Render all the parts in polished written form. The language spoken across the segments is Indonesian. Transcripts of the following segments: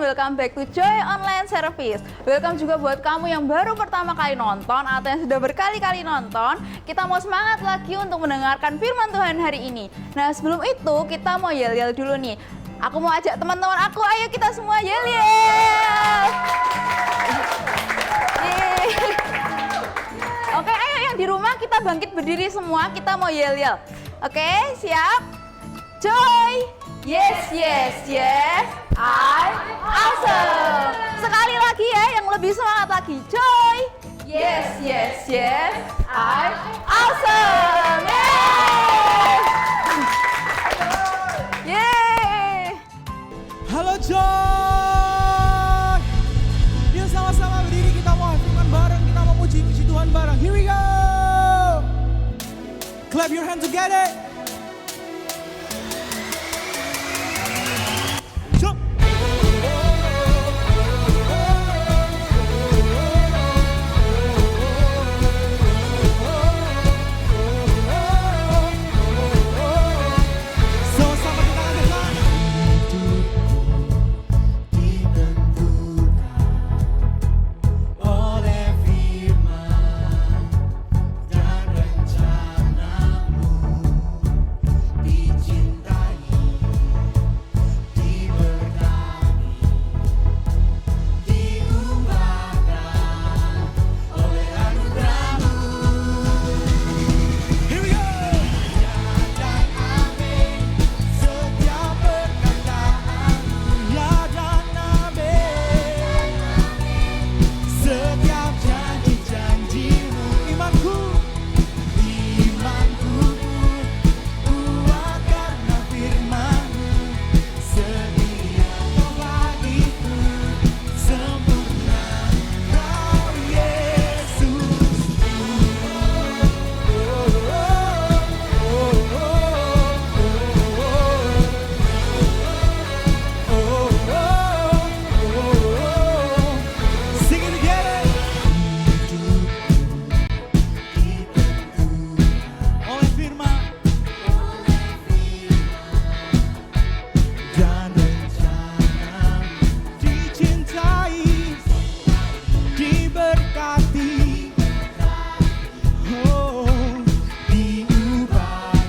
welcome back to Joy Online Service. Welcome juga buat kamu yang baru pertama kali nonton atau yang sudah berkali-kali nonton. Kita mau semangat lagi untuk mendengarkan firman Tuhan hari ini. Nah, sebelum itu kita mau yel-yel dulu nih. Aku mau ajak teman-teman aku, ayo kita semua yel-yel. Oke, ayo yang di rumah kita bangkit berdiri semua, kita mau yel-yel. Oke, siap? Joy! Yes, yes, yes, I'm awesome! Sekali lagi ya, yang lebih semangat lagi. Joy! Yes, yes, yes, I'm awesome! Yeay! Yeay! Halo Joy! Yuk sama-sama berdiri, kita mau firman bareng, kita mau puji-puji Tuhan bareng. Here we go! Clap your hands together. Jump! Sama-sama kita katakan. Oleh firman dan rencanamu, dicintai, diberkati, diubahkan oleh anugerahmu. Here we go. Ya dan amin, setiap perkataanmu. Ya dan amin, setiap janji-janjimu. Imanku kuat karena firman-Mu. Sedia Kau bagiku, sempurna Kau Yesus. Sing it together. Oleh firman dan rencana, dicintai, diberkati, oh, diubahkan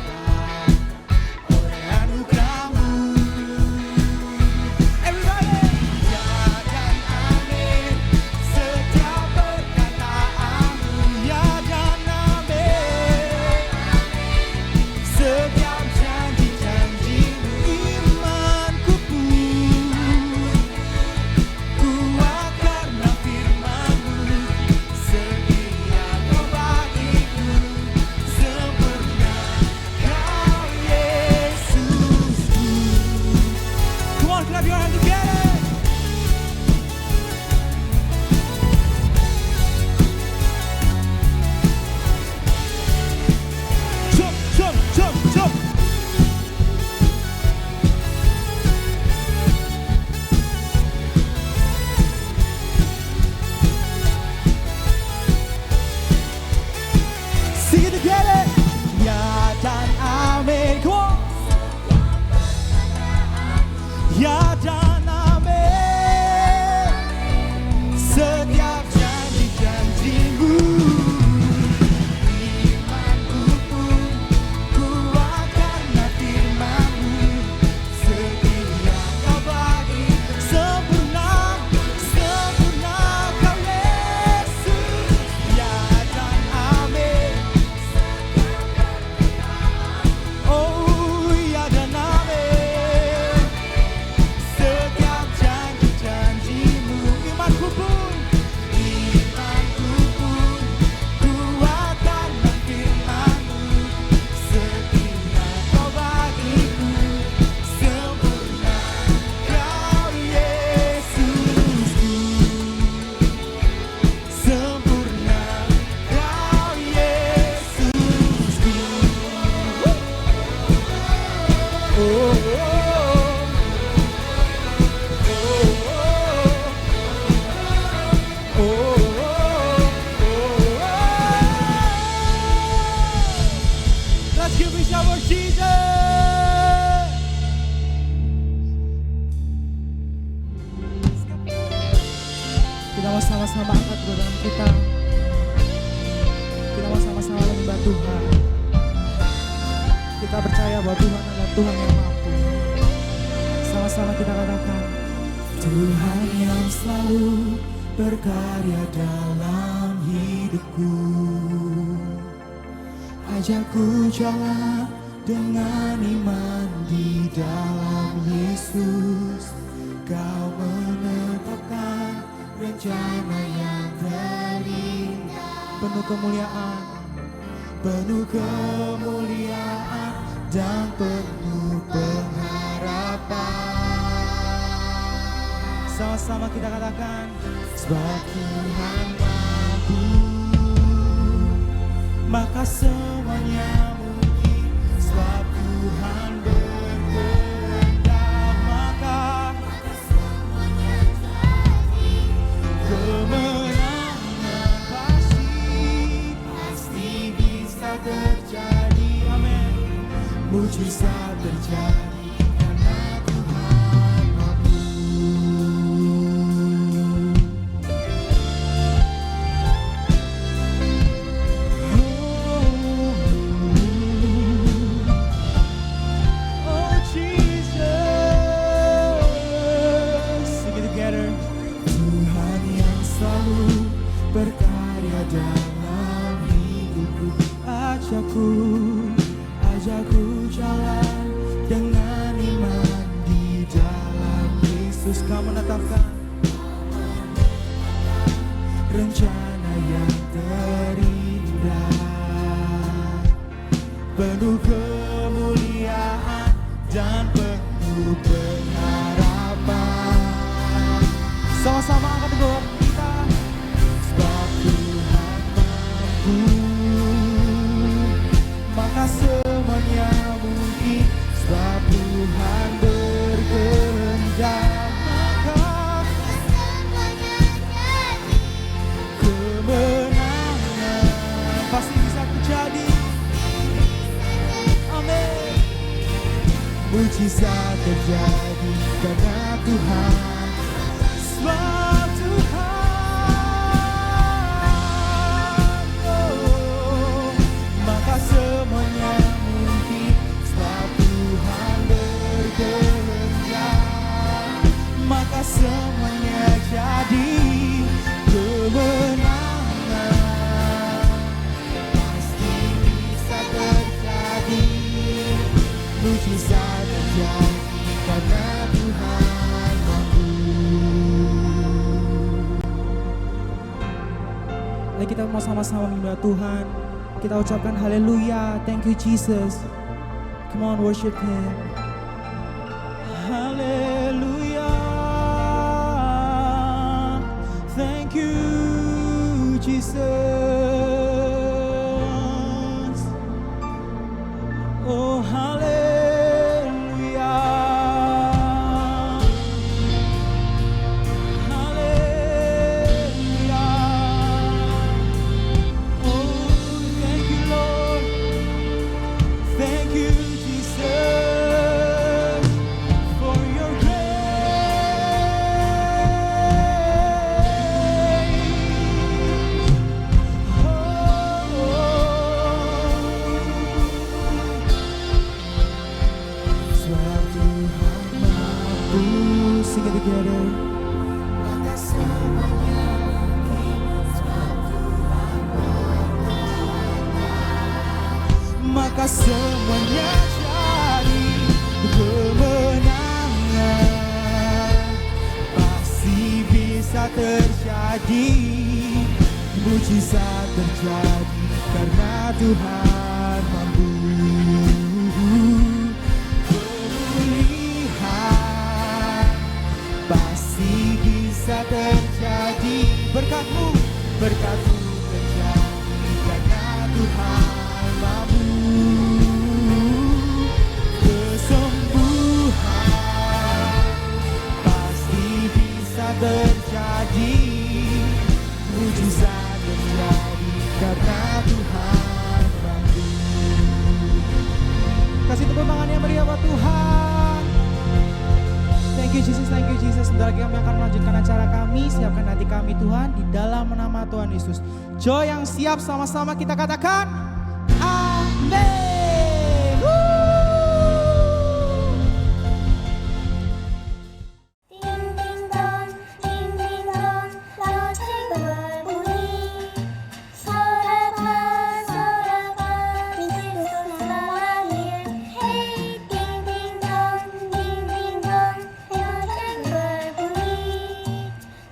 oleh anugerahmu. Everybody. Ya dan amin, setiap perkataanmu. Ya dan amin, setiap janji-janjimu. Imanku kuat karena firman-Mu. Sedia Kau bagiku, sempurna Kau Yesusku. Come on, clap your hands together. Jump, jump, jump, jump. Sing it together. Ya dan amin. Come on. Ya dan amin. mau sama-sama angkat kedua tangan kita. Kita mau sama-sama menyembah Tuhan. Kita percaya bahwa Tuhan adalah Tuhan yang mampu. Sama-sama kita katakan, Tuhan yang selalu berkarya dalam hidupku. Ajakku jalan dengan iman di dalam Yesus. Kau menetapkan rencana yang terindah, penuh kemuliaan dan penuh pengharapan. Sama-sama kita katakan, sebab Tuhan mampu, maka semuanya mungkin. Sebab Tuhan berkehendak, maka semuanya jadi. Kemenangan pasti bisa terjadi. Amin. Mujizat terjadi karena Tuhan mampu. Oh Jesus, sing it together. Tuhan yang selalu berkarya dalam hidupku. Ajakku jalan dengan iman di dalam Yesus. Kau menetapkan rencana yang terindah, penuh kemuliaan dan penuh pengharapan. Sama-sama angkat kedua kita. Sebab Tuhan mampu, maka semuanya mungkin. Sebab Tuhan berkehendak, maka semuanya jadi. Kemenangan pasti bisa terjadi. Amin. Mujizat terjadi karena Tuhan. Sebab Tuhan, oh, maka semuanya mungkin. Sebab Tuhan berkehendak, maka semuanya jadi. Kemenangan pasti bisa terjadi. Mujizat terjadi karena Tuhan mampu. Mari kita mau sama-sama menyembah Tuhan. Kita ucapkan haleluya. Thank you Jesus. Come on, worship Him. Haleluya. Thank you Jesus. Oh haleluya. Haleluya. Oh thank you Lord. Thank you Jesus for your sebab Tuhan mampu. Sing it together. Maka semuanya mungkin. Sebab Tuhan berkehendak, maka semuanya jadi. Kemenangan pasti bisa terjadi. Mujizat terjadi karena Tuhan mampu. Pemulihan pasti bisa terjadi. Berkatmu terjadi karena Tuhan mampu. Kesembuhan pasti bisa terjadi. Mujizat terjadi karena Tuhan mampu. Kasih tepuk tangan yang meriah buat Tuhan. Thank you Jesus, thank you Jesus. Sebentar lagi kami akan melanjutkan acara kami. Siapkan hati kami Tuhan di dalam nama Tuhan Yesus. Joy yang siap sama-sama kita katakan amin. Ding ding dong, lonceng berbunyi. Soraklah, Mimpi Kristus lahir. Hey, ding ding dong, lonceng berbunyi.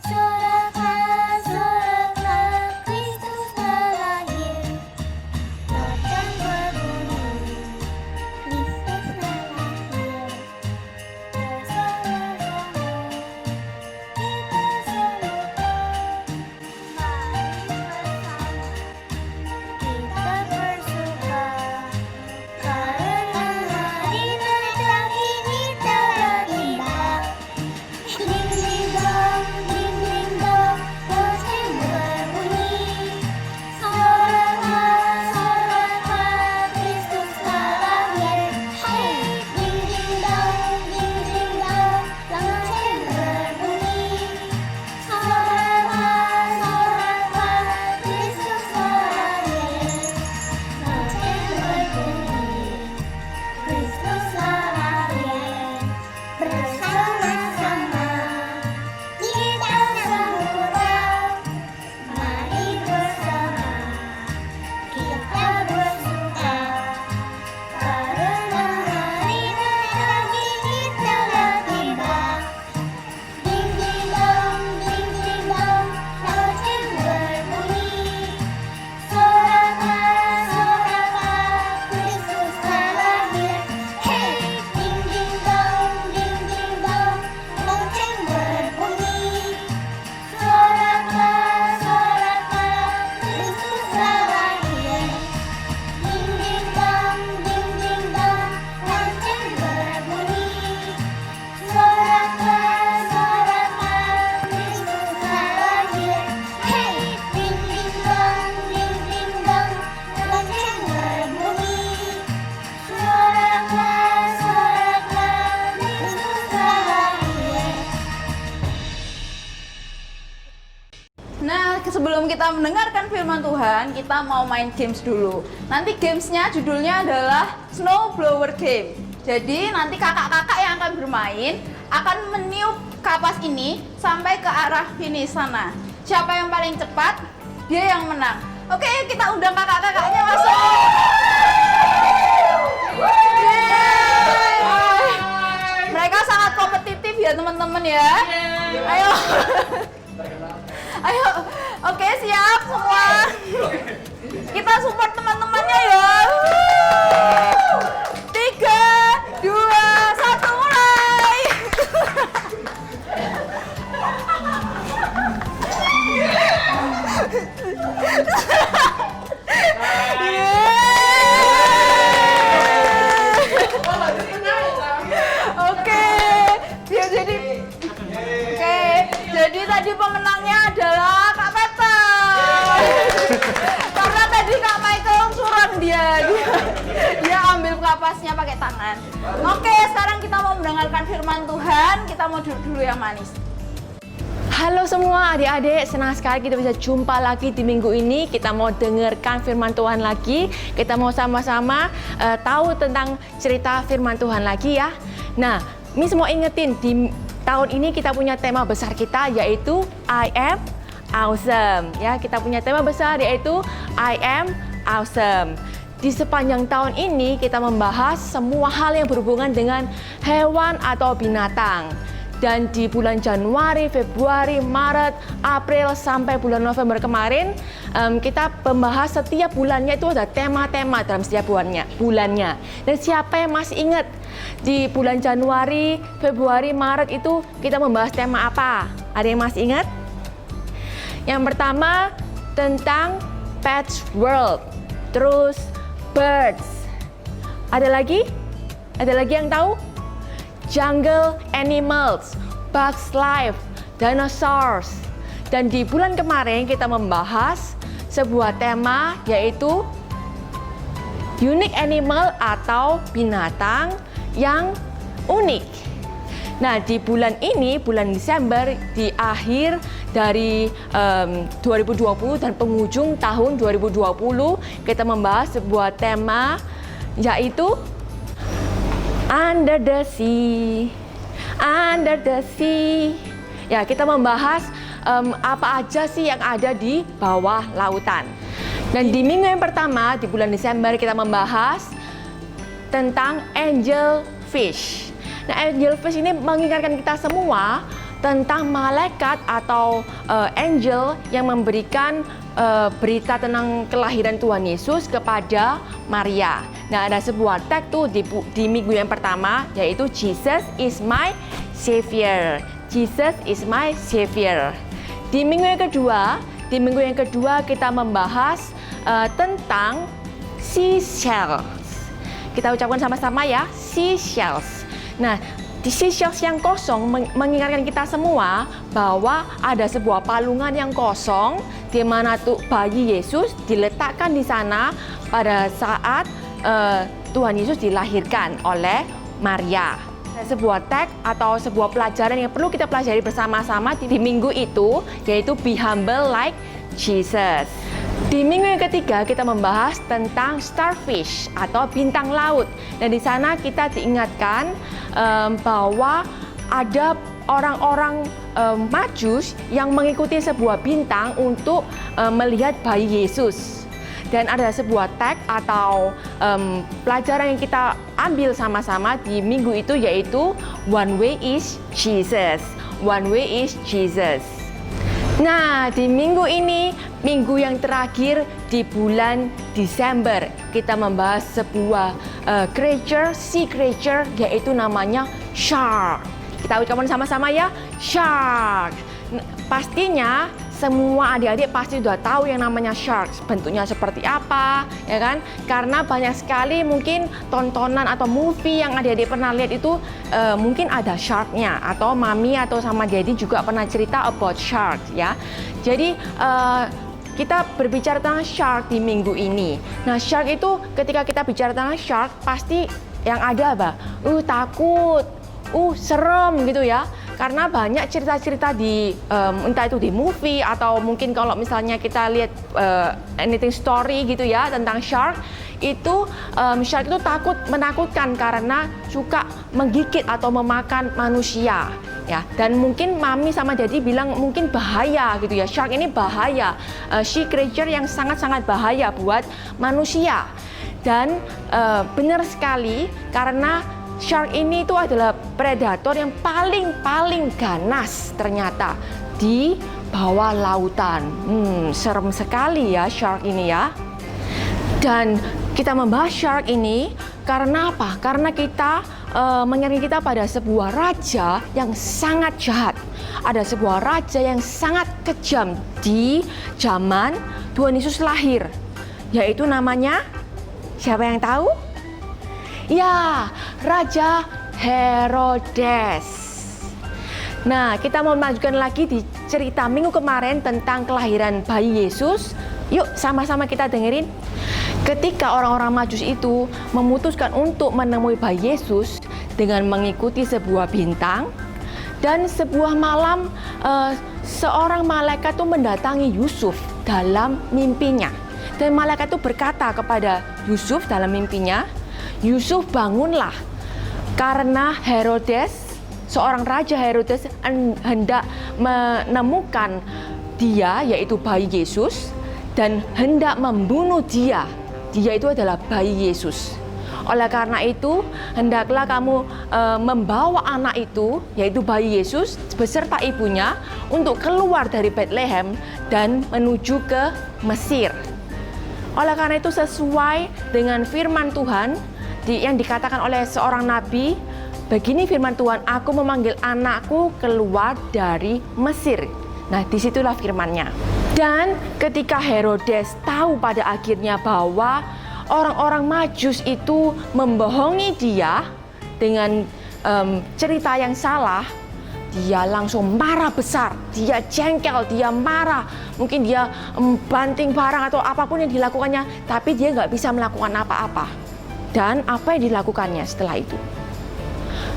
Soraklah, Kristus lahir. Lonceng berbunyi, Kristus lahir. Kita bersuka karena hari Natal ini telah tiba. Ding ding dong, lonceng berbunyi. Soraklah, Kristus lahir. Hey, ding ding dong, lonceng berbunyi. Soraklah, Kristus lahir. Lonceng berbunyi, Kristus lahir. Bersama-sama kita sambut, mari bersama kita bersuka karena hari Natal ini telah tiba. Ding ding dong, lonceng berbunyi. Soraklah, Kristus lahir. Hey, ding ding dong, lonceng berbunyi. Soraklah, Kristus lahir. Ding ding dong, lonceng berbunyi. Soraklah, Kristus lahir. Hey, ding ding dong, lonceng berbunyi. Soraklah, Kristus lahir. Nah, sebelum kita mendengarkan firman Tuhan, kita mau main games dulu. Nanti gamesnya judulnya adalah Snowblower Game. Jadi nanti kakak-kakak yang akan bermain akan meniup kapas ini sampai ke arah finish sana. Siapa yang paling cepat, dia yang menang. Oke, kita undang kakak-kakaknya masuk. Yeay. Mereka sangat kompetitif ya teman-teman ya. Ayo. Ayo, oke siap semua. Kita support teman-temannya ya. 3, 2, 1 mulai. Oke, dia jadi. Oke, jadi tadi pemenangnya adalah Kak Peta. Karena tadi Kak Michael curang dia ambil kapasnya pakai tangan. Oke, sekarang kita mau mendengarkan firman Tuhan. Kita mau duduk dulu yang manis. Halo semua adik-adik, senang sekali kita bisa jumpa lagi di minggu ini. Kita mau dengarkan firman Tuhan lagi. Kita mau sama-sama tahu tentang cerita firman Tuhan lagi ya. Nah, Miss mau ingetin di tahun ini kita punya tema besar kita yaitu I am awesome. Ya, kita punya tema besar yaitu I am awesome. Di sepanjang tahun ini kita membahas semua hal yang berhubungan dengan hewan atau binatang. Dan di bulan Januari, Februari, Maret, April, sampai bulan November kemarin, kita membahas setiap bulannya itu ada tema-tema dalam setiap bulannya. Dan siapa yang masih ingat di bulan Januari, Februari, Maret itu kita membahas tema apa? Ada yang masih ingat? Yang pertama tentang Pets World, terus Birds. Ada lagi? Ada lagi yang tahu? Jungle Animals, Bugs Life, Dinosaurs. Dan di bulan kemarin kita membahas sebuah tema yaitu Unique Animal atau binatang yang unik. Nah, di bulan ini, bulan Desember, di akhir dari 2020 dan penghujung tahun 2020, kita membahas sebuah tema yaitu Under the Sea. Under the Sea. Ya, kita membahas apa aja sih yang ada di bawah lautan. Dan di minggu yang pertama, di bulan Desember, kita membahas tentang angelfish. Nah, angelfish ini mengingatkan kita semua tentang malaikat atau angel yang memberikan berita tentang kelahiran Tuhan Yesus kepada Maria. Nah, ada sebuah tag tuh di minggu yang pertama, yaitu Jesus is my Savior. Jesus is my Savior. Di minggu yang kedua kita membahas tentang seashells. Kita ucapkan sama-sama ya, seashells. Nah, di seashells yang kosong mengingatkan kita semua bahwa ada sebuah palungan yang kosong di mana tuh bayi Yesus diletakkan di sana pada saat Tuhan Yesus dilahirkan oleh Maria. Ada sebuah tag atau sebuah pelajaran yang perlu kita pelajari bersama-sama di minggu itu, yaitu be humble like Jesus. Di minggu yang ketiga kita membahas tentang starfish atau bintang laut. Dan di sana kita diingatkan bahwa ada orang-orang Majus yang mengikuti sebuah bintang untuk melihat bayi Yesus. Dan ada sebuah tag atau pelajaran yang kita ambil sama-sama di minggu itu, yaitu One Way is Jesus. One Way is Jesus. Nah, di minggu ini, minggu yang terakhir di bulan Desember, kita membahas sebuah sea creature, yaitu namanya shark. Kita ucapkan sama-sama ya, shark. Pastinya semua adik-adik pasti sudah tahu yang namanya shark, bentuknya seperti apa, ya kan? Karena banyak sekali mungkin tontonan atau movie yang adik-adik pernah lihat itu mungkin ada sharknya, atau mami atau sama daddy juga pernah cerita about shark, ya. Jadi kita berbicara tentang shark di minggu ini. Nah, shark itu ketika kita bicara tentang shark pasti yang ada apa? Takut, serem gitu ya. Karena banyak cerita-cerita di entah itu di movie atau mungkin kalau misalnya kita lihat anything story gitu ya tentang shark itu, shark itu menakutkan karena suka menggigit atau memakan manusia ya. Dan mungkin mami sama daddy bilang mungkin bahaya gitu ya, shark ini bahaya, sea creature yang sangat-sangat bahaya buat manusia. Dan benar sekali, karena shark ini itu adalah predator yang paling ganas ternyata di bawah lautan. Serem sekali ya shark ini ya. Dan kita membahas shark ini karena apa? Karena kita mengingatkan kita pada sebuah raja yang sangat jahat. Ada sebuah raja yang sangat kejam di zaman Tuhan Yesus lahir. Yaitu namanya, siapa yang tahu? Ya, Raja Herodes. Nah, kita mau lanjutkan lagi di cerita minggu kemarin tentang kelahiran bayi Yesus. Yuk, sama-sama kita dengerin. Ketika orang-orang Majus itu memutuskan untuk menemui bayi Yesus dengan mengikuti sebuah bintang, dan sebuah malam seorang malaikat itu mendatangi Yusuf dalam mimpinya. Dan malaikat itu berkata kepada Yusuf dalam mimpinya, Yusuf, bangunlah, karena Herodes, seorang raja Herodes hendak menemukan dia, yaitu bayi Yesus, dan hendak membunuh dia. Dia itu adalah bayi Yesus. Oleh karena itu, hendaklah kamu membawa anak itu, yaitu bayi Yesus, beserta ibunya, untuk keluar dari Bethlehem dan menuju ke Mesir. Oleh karena itu, sesuai dengan firman Tuhan yang dikatakan oleh seorang nabi, begini firman Tuhan, aku memanggil anakku keluar dari Mesir. Nah, disitulah firmannya. Dan ketika Herodes tahu pada akhirnya bahwa orang-orang Majus itu membohongi dia dengan cerita yang salah, dia langsung marah besar, dia jengkel, dia marah, mungkin dia banting barang atau apapun yang dilakukannya, tapi dia nggak bisa melakukan apa-apa. Dan apa yang dilakukannya setelah itu?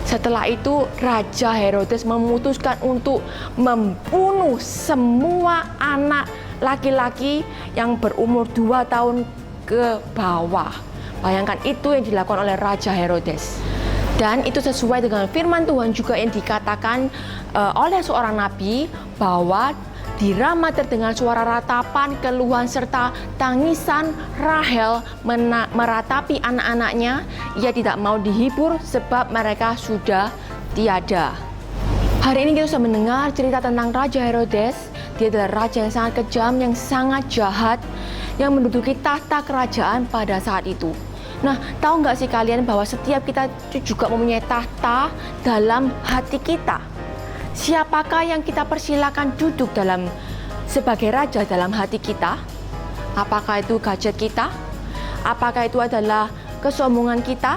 Setelah itu Raja Herodes memutuskan untuk membunuh semua anak laki-laki yang berumur 2 tahun ke bawah. Bayangkan itu yang dilakukan oleh Raja Herodes. Dan itu sesuai dengan firman Tuhan juga yang dikatakan oleh seorang nabi bahwa di Rama terdengar suara ratapan, keluhan serta tangisan Rahel meratapi anak-anaknya. Ia tidak mau dihibur sebab mereka sudah tiada. Hari ini kita sudah mendengar cerita tentang Raja Herodes. Dia adalah raja yang sangat kejam, yang sangat jahat, yang menduduki tahta kerajaan pada saat itu. Nah, tahu nggak sih kalian bahwa setiap kita juga mempunyai tahta dalam hati kita? Siapakah yang kita persilakan duduk sebagai raja dalam hati kita? Apakah itu gadget kita? Apakah itu adalah kesombongan kita?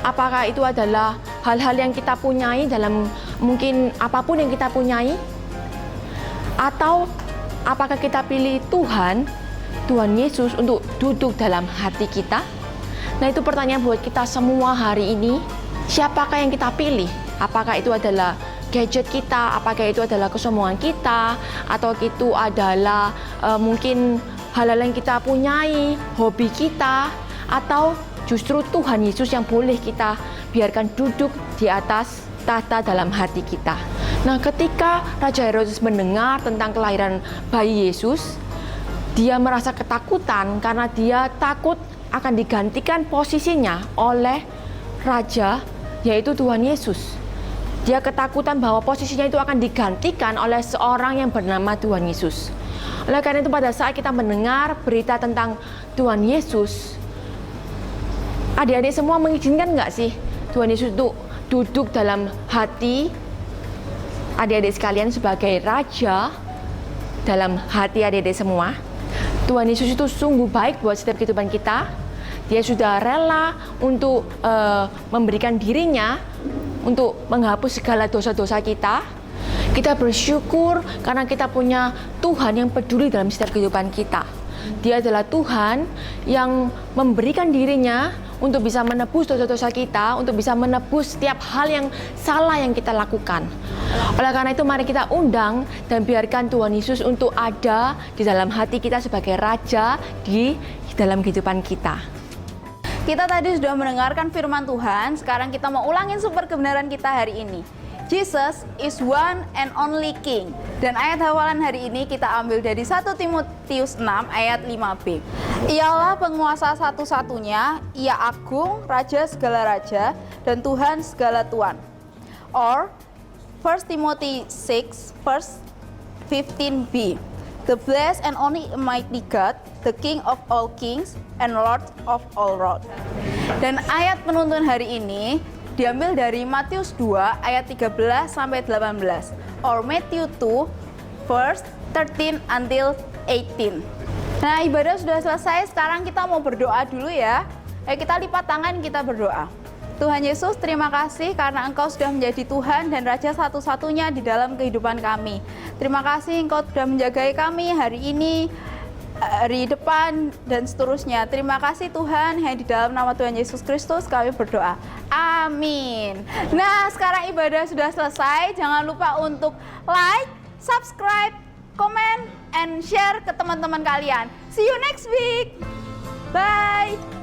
Apakah itu adalah hal-hal yang kita punyai dalam mungkin apapun yang kita punyai? Atau apakah kita pilih Tuhan Yesus untuk duduk dalam hati kita? Nah, itu pertanyaan buat kita semua hari ini. Siapakah yang kita pilih? Apakah itu adalah gadget kita, apakah itu adalah kesombongan kita, atau itu adalah mungkin hal-hal yang kita punyai, hobi kita, atau justru Tuhan Yesus yang boleh kita biarkan duduk di atas tahta dalam hati kita. Nah, ketika Raja Herodes mendengar tentang kelahiran bayi Yesus, dia merasa ketakutan karena dia takut akan digantikan posisinya oleh raja, yaitu Tuhan Yesus. Dia ketakutan bahwa posisinya itu akan digantikan oleh seorang yang bernama Tuhan Yesus. Oleh karena itu pada saat kita mendengar berita tentang Tuhan Yesus, adik-adik semua mengizinkan nggak sih Tuhan Yesus itu duduk dalam hati adik-adik sekalian sebagai raja dalam hati adik-adik semua? Tuhan Yesus itu sungguh baik buat setiap kehidupan kita. Dia sudah rela untuk memberikan dirinya untuk menghapus segala dosa-dosa kita. Kita bersyukur karena kita punya Tuhan yang peduli dalam setiap kehidupan kita. Dia adalah Tuhan yang memberikan dirinya untuk bisa menebus dosa-dosa kita, untuk bisa menebus setiap hal yang salah yang kita lakukan. Oleh karena itu mari kita undang dan biarkan Tuhan Yesus untuk ada di dalam hati kita sebagai Raja di dalam kehidupan kita. Kita tadi sudah mendengarkan firman Tuhan, sekarang kita mau ulangin super kebenaran kita hari ini. Jesus is one and only King. Dan ayat hafalan hari ini kita ambil dari 1 Timotius 6 ayat 5b. Ialah penguasa satu-satunya, ia agung, raja segala raja, dan Tuhan segala tuan. Or 1 Timothy 6 verse 15b. The blessed and only mighty God, the King of all kings and Lord of all lords. Dan ayat penuntun hari ini diambil dari Matius 2 ayat 13 sampai 18 or Matthew 2 verse 13 until 18. Nah, ibadah sudah selesai, sekarang kita mau berdoa dulu ya. Kita lipat tangan, kita berdoa. Tuhan Yesus, terima kasih karena Engkau sudah menjadi Tuhan dan Raja satu-satunya di dalam kehidupan kami. Terima kasih Engkau sudah menjagai kami hari ini, hari depan, dan seterusnya. Terima kasih Tuhan, hanya di dalam nama Tuhan Yesus Kristus kami berdoa. Amin. Nah, sekarang ibadah sudah selesai. Jangan lupa untuk like, subscribe, comment, and share ke teman-teman kalian. See you next week. Bye.